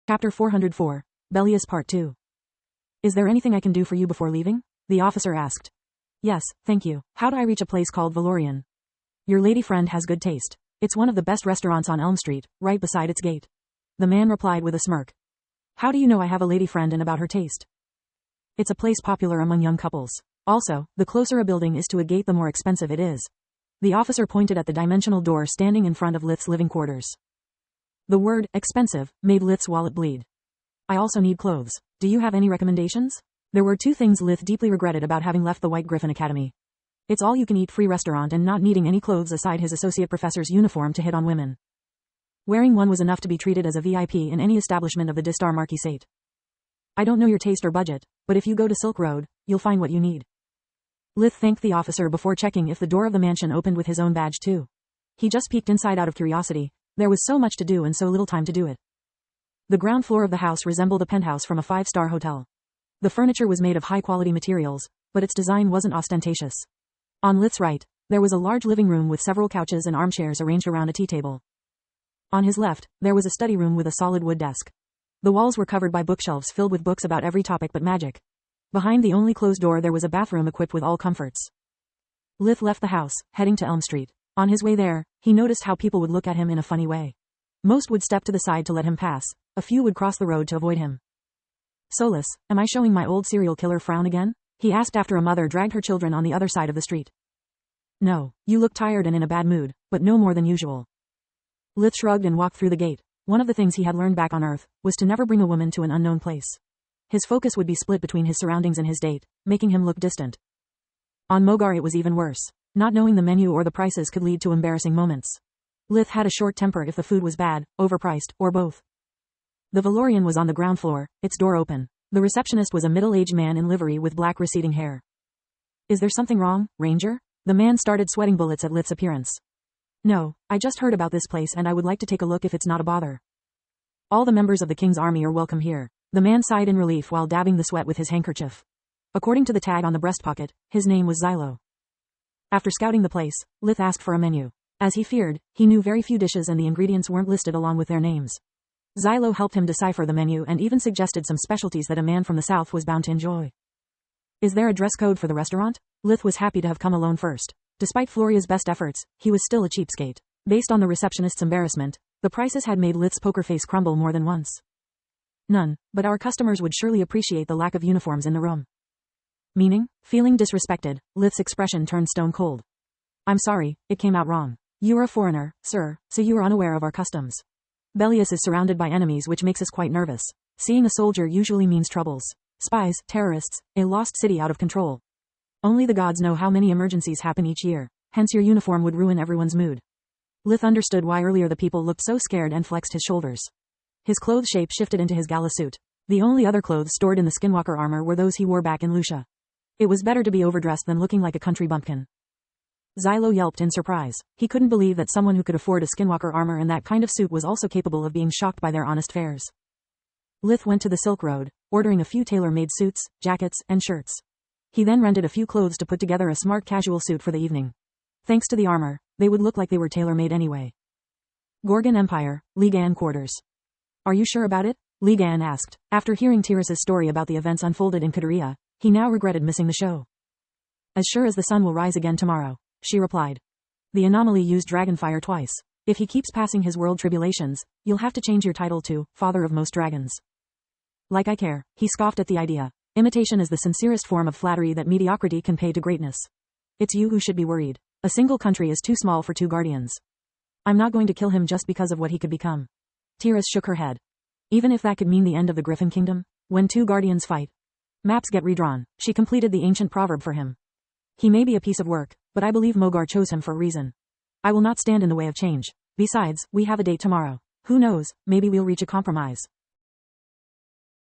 Chapter 404, Belius Part 2. Is there anything I can do for you before leaving? The officer asked. Yes, thank you. How do I reach a place called Valorian? Your lady friend has good taste. It's one of the best restaurants on Elm Street, right beside its gate. The man replied with a smirk. How do you know I have a lady friend and about her taste? It's a place popular among young couples. Also, the closer a building is to a gate the more expensive it is. The officer pointed at the dimensional door standing in front of Lith's living quarters. The word, expensive, made Lith's wallet bleed. I also need clothes. Do you have any recommendations? There were two things Lith deeply regretted about having left the White Griffin Academy. It's all-you-can-eat free restaurant and not needing any clothes aside his associate professor's uniform to hit on women. Wearing one was enough to be treated as a VIP in any establishment of the Distar Marquisate. I don't know your taste or budget, but if you go to Silk Road, you'll find what you need. Lith thanked the officer before checking if the door of the mansion opened with his own badge too. He just peeked inside out of curiosity. There was so much to do and so little time to do it. The ground floor of the house resembled a penthouse from a five-star hotel. The furniture was made of high-quality materials, but its design wasn't ostentatious. On Lith's right, there was a large living room with several couches and armchairs arranged around a tea table. On his left, there was a study room with a solid wood desk. The walls were covered by bookshelves filled with books about every topic but magic. Behind the only closed door there was a bathroom equipped with all comforts. Lith left the house, heading to Elm Street. On his way there, he noticed how people would look at him in a funny way. Most would step to the side to let him pass, a few would cross the road to avoid him. Solus, am I showing my old serial killer frown again? He asked after a mother dragged her children on the other side of the street. No, you look tired and in a bad mood, but no more than usual. Lith shrugged and walked through the gate. One of the things he had learned back on Earth was to never bring a woman to an unknown place. His focus would be split between his surroundings and his date, making him look distant. On Mogar it was even worse. Not knowing the menu or the prices could lead to embarrassing moments. Lith had a short temper if the food was bad, overpriced, or both. The Valorian was on the ground floor, its door open. The receptionist was a middle-aged man in livery with black receding hair. Is there something wrong, Ranger? The man started sweating bullets at Lith's appearance. No, I just heard about this place and I would like to take a look if it's not a bother. All the members of the King's army are welcome here. The man sighed in relief while dabbing the sweat with his handkerchief. According to the tag on the breast pocket, his name was Xylo. After scouting the place, Lith asked for a menu. As he feared, he knew very few dishes and the ingredients weren't listed along with their names. Xylo helped him decipher the menu and even suggested some specialties that a man from the south was bound to enjoy. Is there a dress code for the restaurant? Lith was happy to have come alone first. Despite Floria's best efforts, he was still a cheapskate. Based on the receptionist's embarrassment, the prices had made Lith's poker face crumble more than once. None, but our customers would surely appreciate the lack of uniforms in the room. Meaning? Feeling disrespected, Lith's expression turned stone cold. I'm sorry, it came out wrong. You are a foreigner, sir, so you are unaware of our customs. Belius is surrounded by enemies which makes us quite nervous. Seeing a soldier usually means troubles. Spies, terrorists, a lost city out of control. Only the gods know how many emergencies happen each year, hence your uniform would ruin everyone's mood. Lith understood why earlier the people looked so scared and flexed his shoulders. His clothes shape shifted into his gala suit. The only other clothes stored in the skinwalker armor were those he wore back in Lucia. It was better to be overdressed than looking like a country bumpkin. Xylo yelped in surprise. He couldn't believe that someone who could afford a skinwalker armor and that kind of suit was also capable of being shocked by their honest fares. Lith went to the Silk Road, ordering a few tailor-made suits, jackets, and shirts. He then rented a few clothes to put together a smart casual suit for the evening. Thanks to the armor, they would look like they were tailor-made anyway. Gorgon Empire, Ligan Quarters. Are you sure about it? Ligan asked. After hearing Tyrus's story about the events unfolded in Kateria, he now regretted missing the show. As sure as the sun will rise again tomorrow, she replied. The anomaly used dragonfire twice. If he keeps passing his world tribulations, you'll have to change your title to Father of Most Dragons. Like I care, he scoffed at the idea. Imitation is the sincerest form of flattery that mediocrity can pay to greatness. It's you who should be worried. A single country is too small for two guardians. I'm not going to kill him just because of what he could become. Tyrus shook her head. Even if that could mean the end of the Griffin Kingdom, when two guardians fight, maps get redrawn. She completed the ancient proverb for him. He may be a piece of work, but I believe Mogar chose him for a reason. I will not stand in the way of change. Besides, we have a date tomorrow. Who knows, maybe we'll reach a compromise.